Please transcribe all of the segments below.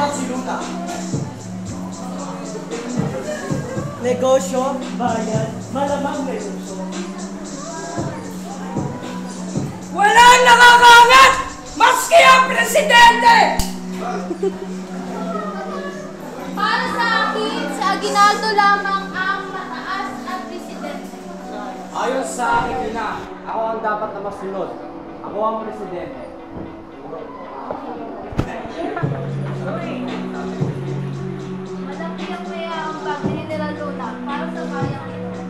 At si Luna. Negosyo, bayan, malamang negosyo. Walang nakakangat! Maski ang presidente! Para sa akin, si Aguinaldo lamang ang mataas na presidente. Ayon sa akin na, ako ang dapat na masunod. Ako ang presidente. Malaki ang mayayabang ni General Luna para sa bayang ito.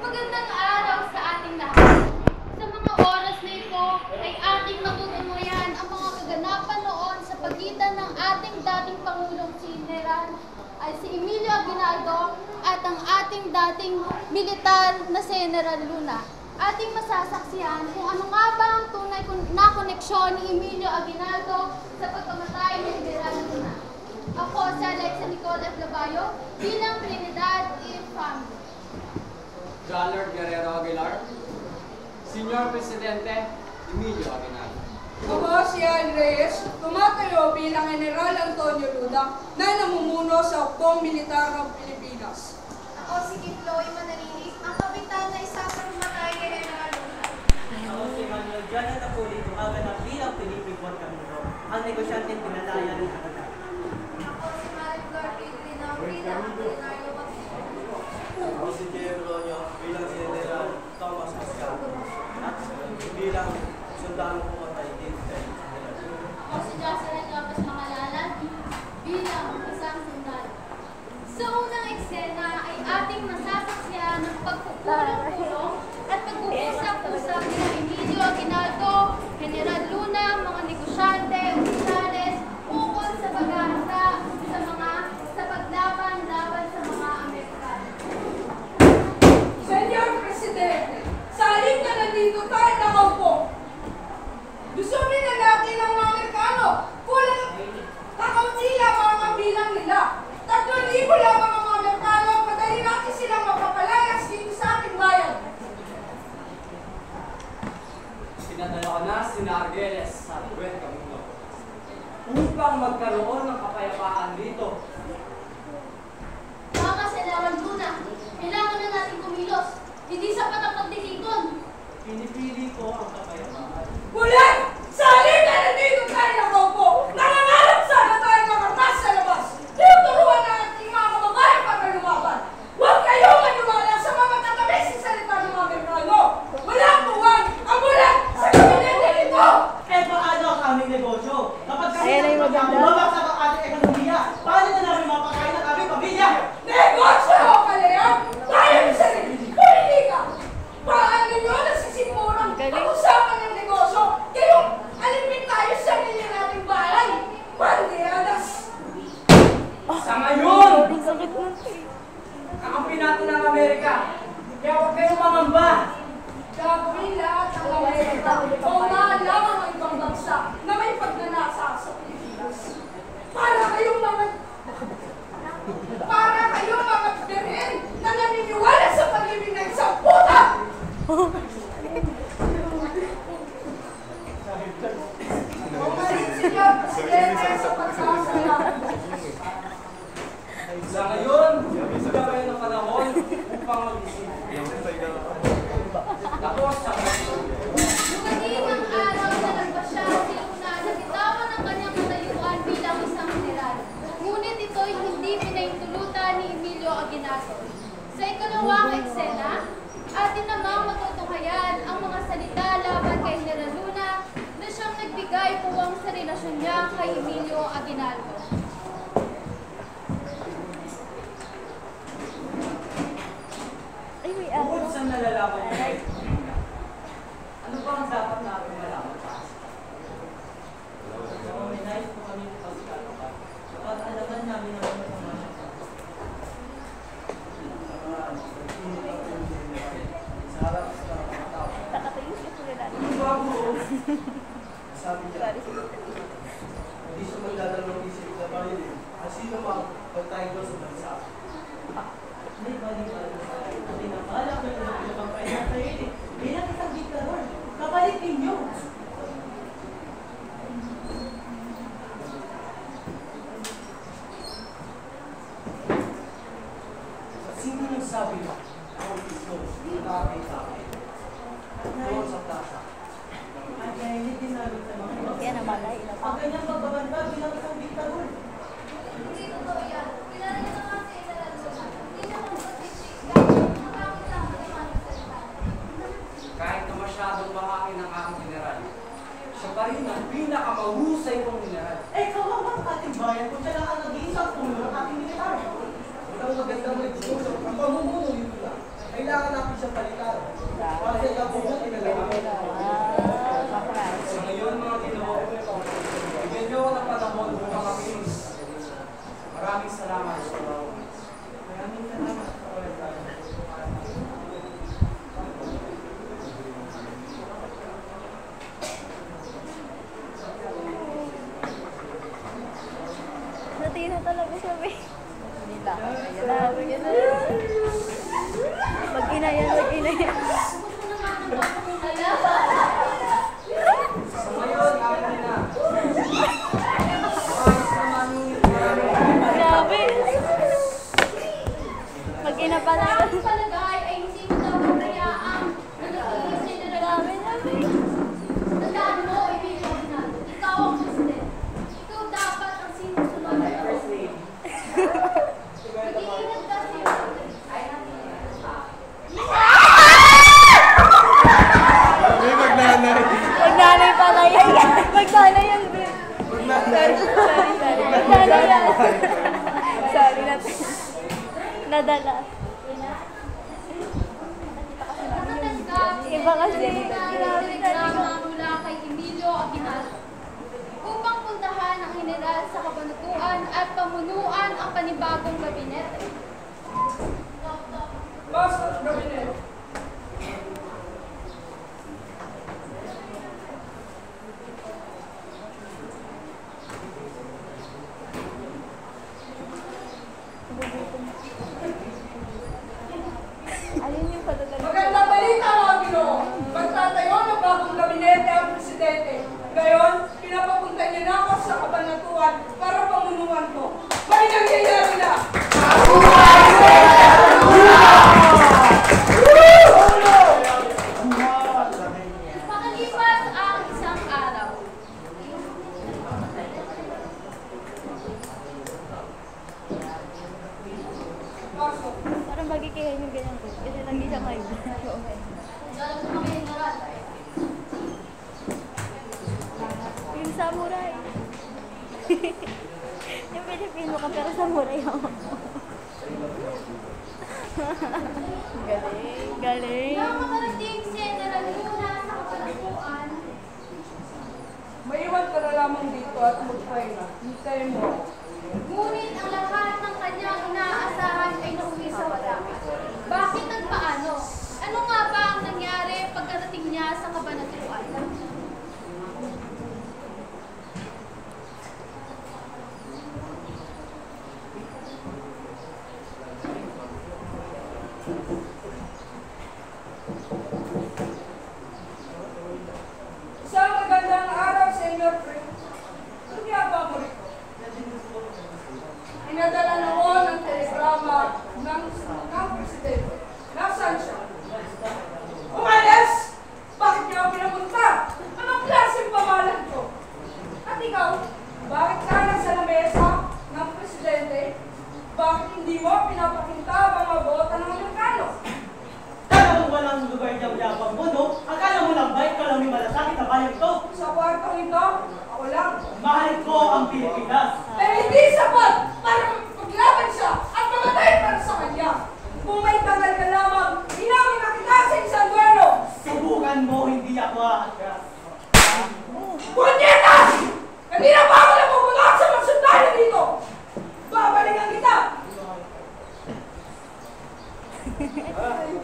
Magandang araw sa ating lahat. Sa mga oras na ito ay ating matutunghayan ang mga kaganapan noon sa pagitan ng ating dating Pangulong General ay si Emilio Aguinaldo at ang ating dating militar na si General Luna. Ating masasaksihan kung ano nga ba ang tunay na koneksyon ni Emilio Aguinaldo sa pagkamatay ni General Luna. Ako si Alexa Nicole F. Labayo bilang Trinidad E. Family. John Lord Guerrero Aguilar. Senior Presidente, Emilio Aguinaldo. Ako si Ann Reyes, tumatayo bilang General Antonio Luna na namumuno sa Hukbong Militar ng Pilipinas. Ako si Kim Chloe Manalinis, ang kapitan na isa sa pumatay kay General Luna. Ako si Manuel Janet Apuli, tumaganap bilang Philippine Port Camino, ang negosyanteng pinalaya ng Canada. Ako si Marie Flor Pilipino, bilang Apolinario Magsimo. Ako si J.M. Ronyo bilang General Thomas Pascal at bilang sundalo pumatay din kay General. Ako si Jocelyn Lopez Mangalala, bilang isang sundalo. Sa unang eksena ay ating masasaksihan ng pagpupulong-pulong at pag-uusap-usap ni Emilio Aguinaldo, General Luna, mga negosyante, opisyales, ukol sa paghahanda sa paglaban-laban sa mga Amerikano. Senyor Presidente, sa halip na nandito tayo nakaupo, gusto nila natin ng mga Amerikano. Kulang kakaunti lamang ang bilang nila. 3,000 lamang ang mga Amerikano. Madali natin silang mapapalayas dito sa ating bayan. Pinadala ko na si Nargeles sa Buet Camino upang magkaroon ng kapayapaan dito. Mga General Luna, kailangan na natin kumilos. Hindi sapat ang pagtitigon. Pinipili ko ang kapayapaan. Bulan! Sa halip na nandito tayo nakaupo, nangangarap sana tayo ng armas sa labas. Tinuturuan na ating mga kababayan para lumaban. Huwag kayong maniwala sa mga tatabis sa salita ng mga Amerikano. Wala ang buwan! Ang bulan sa kabinete nito! Eh, paano ang aming negosyo? Kapag kami bumabagsak ang ating ekonomiya, paano na namin mapakain ang aming pamilya? Negosyo o kalayan! Tayo sa sarili! Politika! Paano nyo nasisimurang pag-usapan ng negosyo? Kayong alipin tayo sa sarili nating bahay! Bandiyadas! Sa ngayon, kakampi natin ng Amerika. Kaya huwag kayong mangamba. Gagawin lahat ng Amerika o lamang ang ibang bansa na may pagnanasa sa Pilipinas. Para kayong mga birhen na naniniwala sa pag-ibig ng isang puta! Umalis sila, Presidente, sa pagsasalamat. Sa ngayon, hindi kayo ng panahon upang mag-isip. Tapos sa Dumating ang araw na nagpasya si Luna na bitawan ang kanyang katayuan bilang isang general. Ngunit ito'y hindi pinaintulutan ni Emilio Aguinaldo. Sa ikalawang eksena, atin namang matutunghayan ang mga salita laban kay General Luna na siyang nagbigay puwang sa relasyon niya kay Emilio Aguinaldo. bukod sa nalalaman niyo, ano ba ang dapat natin malaman pa? May nais po kami ni Pascal at alaman namin ang mga masama. Bago, sa Sabi niya, hindi siya magdadalawang isip na parilin. At sino mang magtayo sa bansa. May bali-bali. Ang tinapala ko yung pinapagpahinga sa iyo. Bilang isang diktador, kapalit ninyo. Sino nagsabi mo? Ako mismo, nakakita akin. Doon sa plaza. At dahil hindi namin sa mga iba. Yan ang malay. Ang kanyang pagbabanta bilang isang diktador. Hindi totoo yan. Kilala niyo naman si General Luna. Hindi niya kung bakit lang naman salita. Kahit na masyadong mahangin ang aking general, siya pa rin ang pinakamahusay kong general. Eh, kawawa ang ating bayan kung siya lang ang nag-iisang puno ng ating militar. Ang magandang nagsuso, ang pamumuno yun lang. Kailangan natin siyang palitan. Para sa ikabubuti na lang. Sa ngayon, mga Ginoo, bigyan niyo ako ng panahon upang makinis. Maraming salamat sa bawat. Maraming salamat sa oras. Natino talaga siya, be. Nila. Ayan na. Mag-ina yan. Gusto mo naman ang pagkakulala. Sa ngayon, akin na. Maayos naman yung Grabe. Mag-ina pa na. Sa aking palagay ay hindi mo dapat hayaang nanatilis si General Luna. Tandaan mo, Emilio Aguinaldo, ikaw ang presidente. Ikaw dapat ang sinusunod na ito. Mag-iingat ka siya. Magnanay pala yan. Magnanay yan, be. Sorry. Magnanay yan. Sorry na. Nadala. Iba kasi. Telegrama mula kay Emilio Aguinaldo upang puntahan ang general sa kabanatuan at pamunuan ang panibagong gabinete. Basta gabinet. Ayun yung padadala. Magandang balita mga Ginoo. Magtatayo ng bagong gabinete ang presidente. Ngayon, pinapapunta niya na ako sa kabanatuan para pamunuan ko. May nangyayari na! Makalipas ang isang araw, Pasok. Parang magkikahin yung ganyan ko. Kasi lagi siya kayo. dalam sa mga general, Yung samurai. Yung Pilipino ka pero samurai ako. Galing. nang makarating si General Luna sa kabanatuan, Maiwan ka na lamang dito at magpahinga. Hintayin mo. ngunit ang lahat ng kanyang inaasahan ay nauwi sa wala. Bakit at paano? Ano nga ba ang nangyari pagkarating niya sa kabanatuan? Isang magandang araw, Senyor Prince. Ano ginagawa mo rito? Inadala noon ang telegrama ng presidente. Nasaan siya? Umalis! Bakit niya ako pinapunta? Anong klaseng pamalan ko? At ikaw, bakit ka nasa lamesa ng presidente? Bakit hindi mo pinapakintab ang mga bota ng Amerikano? Kala mo walang lugar diyang-diyapang mo, no? Akala mo lang bait ka lang may malasakit na bayan to. Sa kwartong ito, ako lang. Mahal ko ang Pilipinas. Pero hindi sapat para maglaban siya at mamatay para sa kanya. Kung may tagal ka lamang, inamin na kita sa isang duelo. Subukan mo, hindi ako aatras. Punyeta! Hindi na ba ako napupunod sa mga sundalo dito? Babalikan kita! Aray.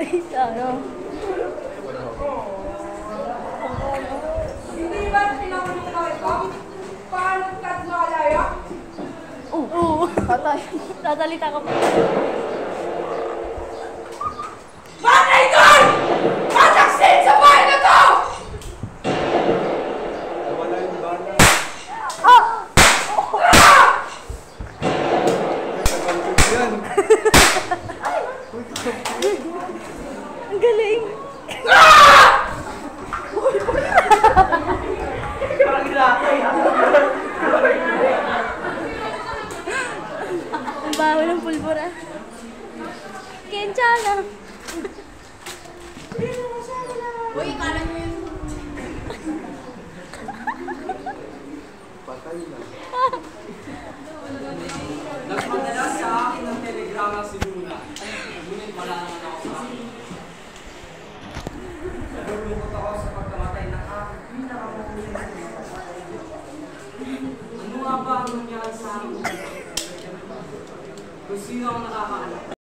Ano? Hindi ba pinakulunan mo ito? Paano ka't malaya? Oo. Patay. Tatalita ka pa. Manay doon! Mataksin sa bahay na to! Wala yung bala. Yan. Ang galing. Ang baho ng pulbura. Kencha lang. Uy, kala nyo yun. Patay na. Nagpadala sa akin ng telegrama si Luna. Ngunit wala naman ako sa akin. Nalulungkot ako sa pagkamatay ng aking pinakamuling na kapatid. Ano nga ba ang nangyari sa akin? Kung sino ang nakakaalam?